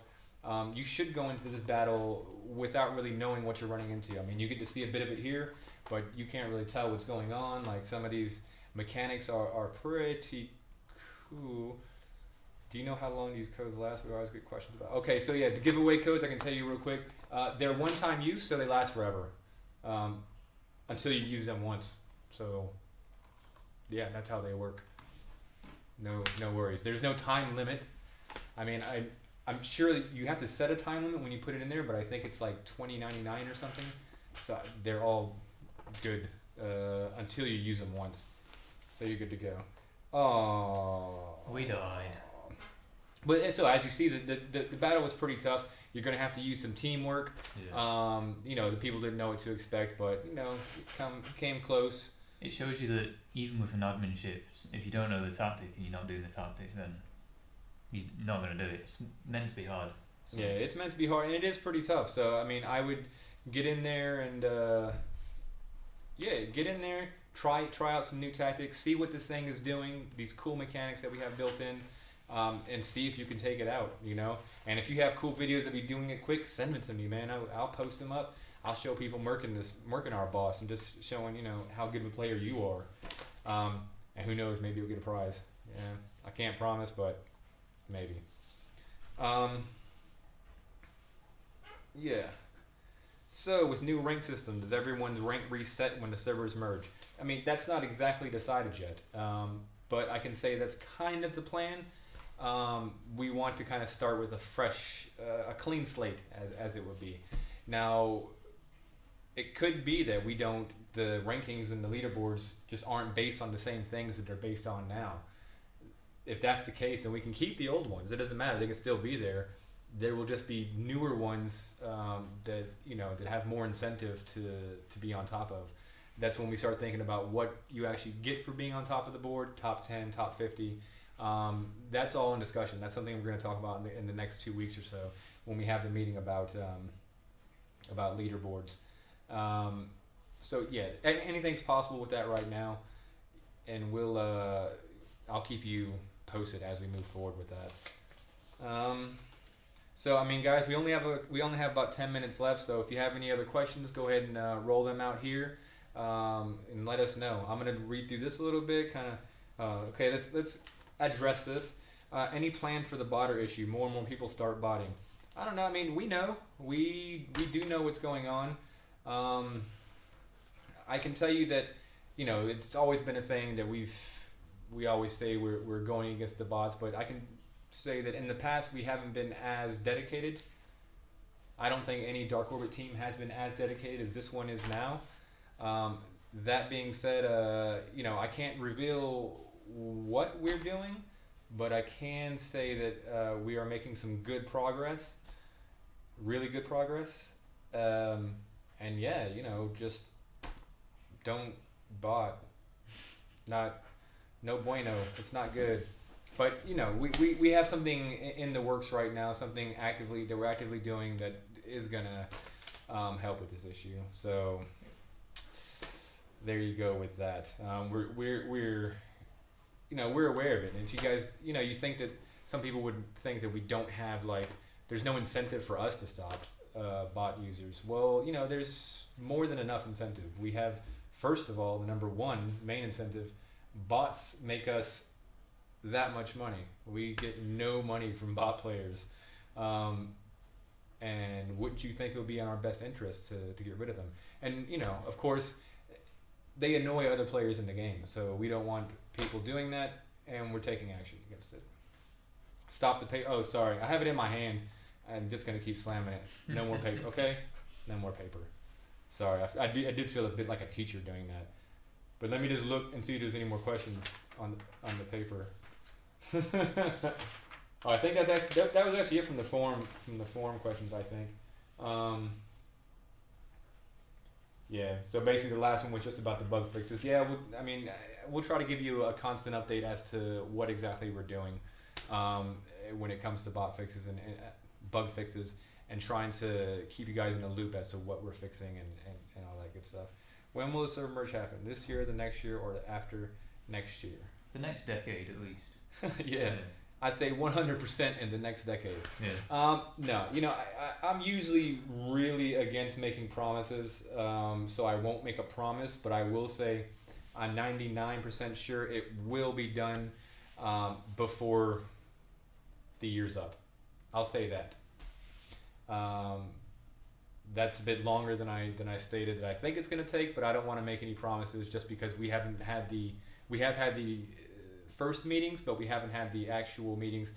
You should go into this battle without really knowing what you're running into. I mean, you get to see a bit of it here, but you can't really tell what's going on. Like some of these mechanics are pretty cool. Do you know how long these codes last? We always get questions about. Okay, so yeah, the giveaway codes I can tell you real quick. They're one-time use, so they last forever, until you use them once. So yeah, that's how they work. No worries. There's no time limit. I mean, I'm sure that you have to set a time limit when you put it in there, but I think it's like $20.99 or something. So they're all good until you use them once. So you're good to go. Oh. We died. But so as you see, the battle was pretty tough. You're gonna have to use some teamwork. Yeah. You know, the people didn't know what to expect, but you know, came close. It shows you that even with an admin ship, if you don't know the tactic and you're not doing the tactics, then you're not going to do it. It's meant to be hard. So. Yeah, it's meant to be hard, and it is pretty tough. So, I mean, I would get in there and, get in there, try out some new tactics, see what this thing is doing, these cool mechanics that we have built in, and see if you can take it out, you know? And if you have cool videos of you doing it quick, send them to me, man. I'll post them up. I'll show people murking our boss and just showing, you know, how good of a player you are. And who knows, maybe you'll get a prize. Yeah, I can't promise, but maybe. Yeah. So with new rank system, does everyone's rank reset when the servers merge? I mean, that's not exactly decided yet, but I can say that's kind of the plan. We want to kind of start with a fresh, a clean slate, as it would be. Now, it could be that the rankings and the leaderboards just aren't based on the same things that they're based on now. If that's the case, then we can keep the old ones. It doesn't matter; they can still be there. There will just be newer ones that have more incentive to be on top of. That's when we start thinking about what you actually get for being on top of the board, top 10, top 50. That's all in discussion. That's something we're going to talk about in the next 2 weeks or so when we have the meeting about leaderboards. So yeah, anything's possible with that right now, and I'll keep you posted as we move forward with that. So I mean, guys, we only have about 10 minutes left. So if you have any other questions, go ahead and roll them out here, and let us know. I'm gonna read through this a little bit, kind of. Okay, let's address this. Any plan for the botter issue? More and more people start botting. I don't know. I mean, we know. We do know what's going on. I can tell you that, you know, it's always been a thing that we always say we're going against the bots, but I can say that in the past we haven't been as dedicated. I don't think any DarkOrbit team has been as dedicated as this one is now. That being said, I can't reveal what we're doing, but I can say that we are making some good progress, really good progress. And yeah, just don't bot. No bueno. It's not good. But we have something in the works right now, something that we're actively doing that is gonna help with this issue. So there you go with that. We're aware of it. And if you guys, you think that some people would think that we don't have there's no incentive for us to stop bot users. Well, there's more than enough incentive. We have, first of all, the number one main incentive. Bots make us that much money. We get no money from bot players. And wouldn't you think it would be in our best interest to get rid of them? And, of course, they annoy other players in the game. So we don't want people doing that, and we're taking action against it. Stop the paper. Oh, sorry. I have it in my hand. I'm just going to keep slamming it. No more paper, okay? No more paper. Sorry. I did feel a bit like a teacher doing that. But let me just look and see if there's any more questions on the paper. Oh, I think that was actually it from the forum questions, I think. Yeah, so basically the last one was just about the bug fixes. Yeah, we'll try to give you a constant update as to what exactly we're doing when it comes to bot fixes and bug fixes, and trying to keep you guys in the loop as to what we're fixing and all that good stuff. When will the server merge happen? This year, the next year, or after next year? The next decade, at least. Yeah. I'd say 100% in the next decade. Yeah. No, I'm usually really against making promises, so I won't make a promise, but I will say I'm 99% sure it will be done before the year's up. I'll say that. That's a bit longer than I stated that I think it's going to take, but I don't want to make any promises just because we have had the first meetings, but we haven't had the actual meetings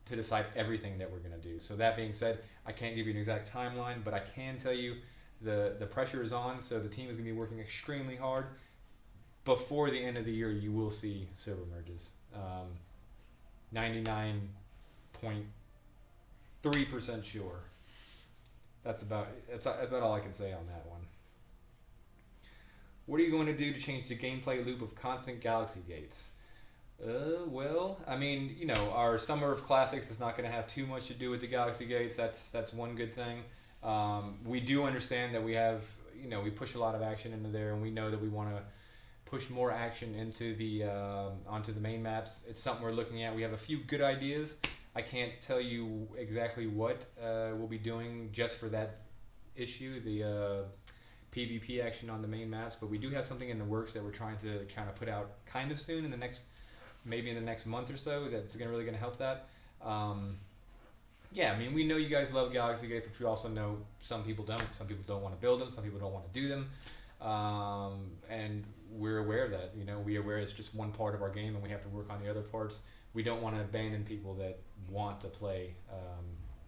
to decide everything that we're going to do. So that being said, I can't give you an exact timeline, but I can tell you the pressure is on, so the team is going to be working extremely hard. Before the end of the year, you will see server merges. 99.3% sure. That's about all I can say on that one. What are you going to do to change the gameplay loop of constant galaxy gates? Well, I mean, you know, our Summer of Classics is not going to have too much to do with the galaxy gates. That's one good thing. We do understand that we have, you know, we push a lot of action into there, and we know that we want to push more action into the onto the main maps. It's something we're looking at. We have a few good ideas. I can't tell you exactly what we'll be doing just for that issue, the PvP action on the main maps, but we do have something in the works that we're trying to kind of put out kind of soon in the next month or so that's really going to help that. Yeah, I mean, we know you guys love Galaxy Gates, but we also know some people don't. Some people don't want to build them. Some people don't want to do them. And we're aware of that. You know, we're aware it's just one part of our game and we have to work on the other parts. We don't want to abandon people that want to play,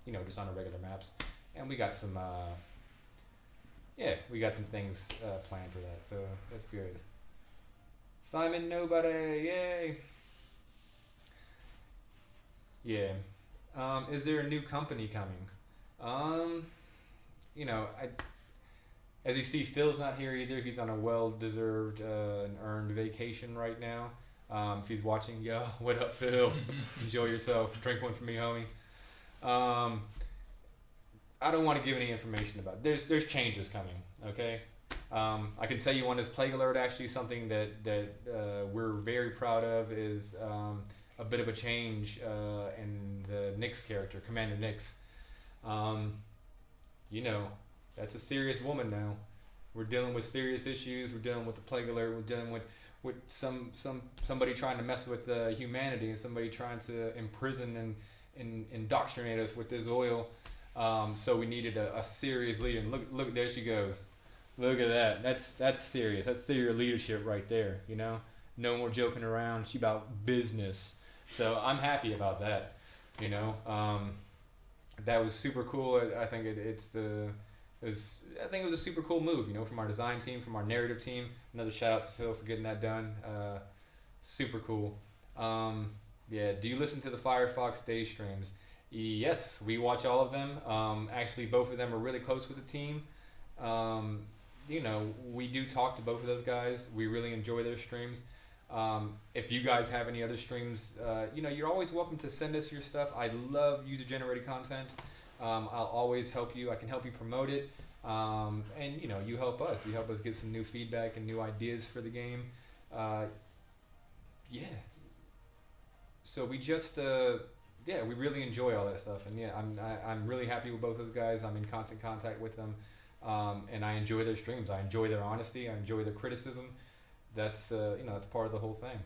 you know, just on our regular maps. And we got some things planned for that, so that's good. Simon, nobody, yay! Yeah. Is there a new company coming? You know, as you see, Phil's not here either. He's on a well-deserved and earned vacation right now. If he's watching, yo, what up, Phil? Enjoy yourself. Drink one for me, homie. I don't want to give any information about it. There's changes coming, okay? I can tell you on this Plague Alert, actually, something that we're very proud of is a bit of a change in the Nyx character, Commander Nyx. You know, that's a serious woman now. We're dealing with serious issues. We're dealing with the Plague Alert. We're dealing with somebody trying to mess with humanity and somebody trying to imprison and indoctrinate us with this oil. So we needed a serious leader. And look, there she goes. Look at that. That's serious. That's serious leadership right there. You know, no more joking around. She about business. So I'm happy about that. You know, that was super cool. I think it was a super cool move. You know, from our design team, from our narrative team. Another shout out to Phil for getting that done. Super cool. Yeah. Do you listen to the Firefox day streams? Yes, we watch all of them. Actually, both of them are really close with the team. You know, we do talk to both of those guys. We really enjoy their streams. If you guys have any other streams, you know, you're always welcome to send us your stuff. I love user-generated content. I'll always help you. I can help you promote it. And, you know, you help us. You help us get some new feedback and new ideas for the game. Yeah. So we just... yeah, we really enjoy all that stuff, and yeah, I'm really happy with both those guys. I'm in constant contact with them, and I enjoy their streams. I enjoy their honesty. I enjoy their criticism. That's you know, that's part of the whole thing.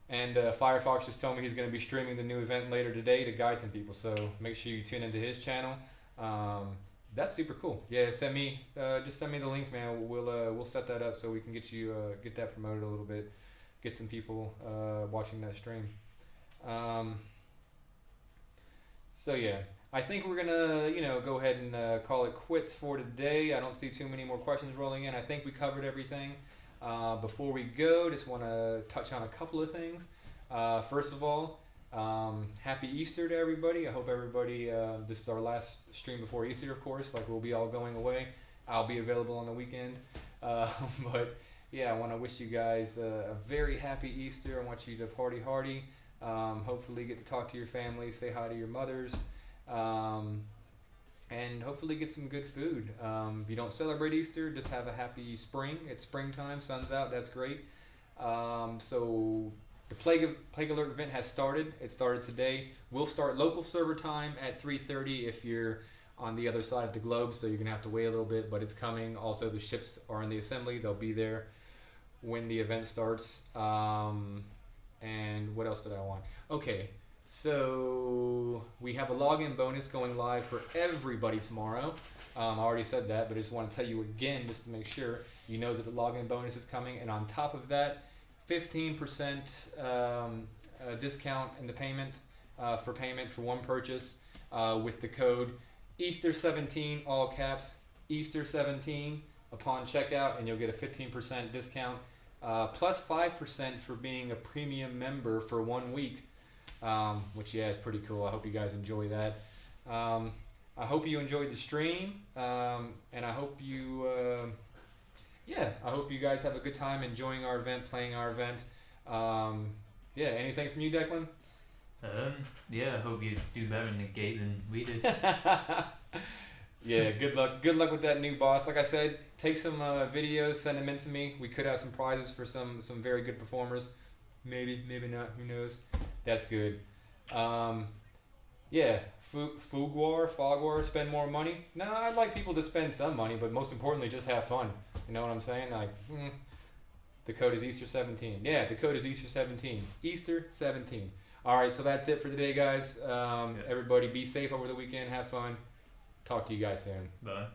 And Firefox just told me he's going to be streaming the new event later today to guide some people. So make sure you tune into his channel. That's super cool. Yeah, just send me the link, man. We'll set that up so we can get that promoted a little bit. Get some people watching that stream. So yeah, I think we're gonna, you know, go ahead and call it quits for today. I don't see too many more questions rolling in. I think we covered everything. Before we go, just want to touch on a couple of things. First of all, happy Easter to everybody. I hope everybody, this is our last stream before Easter, of course, like we'll be all going away. I'll be available on the weekend. But yeah, I want to wish you guys a very happy Easter. I want you to party hardy. Hopefully get to talk to your family, say hi to your mothers, and hopefully get some good food. If you don't celebrate Easter, just have a happy spring. It's springtime, sun's out, that's great. So the Plague Alert event has started. It started today. We'll start local server time at 3:30 if you're on the other side of the globe, so you're going to have to wait a little bit, but it's coming. Also, the ships are in the assembly. They'll be there when the event starts. And what else did I want? Okay, so we have a login bonus going live for everybody tomorrow. I already said that, but I just want to tell you again just to make sure you know that the login bonus is coming. And on top of that, 15% discount in the payment for one purchase with the code Easter17, all caps, Easter17 upon checkout, and you'll get a 15% discount plus 5% for being a premium member for 1 week, which is pretty cool. I hope you guys enjoy that. I hope you enjoyed the stream, and I hope you I hope you guys have a good time enjoying our event, playing our event. Anything from you, Declan? I hope you do better in the gate than we did. Yeah, good luck with that new boss. Like I said, take some videos, send them in to me. We could have some prizes for some very good performers. Maybe not, who knows. That's good. Fogwar, spend more money. No, I'd like people to spend some money, but most importantly, just have fun. You know what I'm saying? Like, the code is Easter17. Yeah, the code is Easter17. Easter17. All right, so that's it for today, guys. Everybody be safe over the weekend. Have fun. Talk to you guys soon. Bye.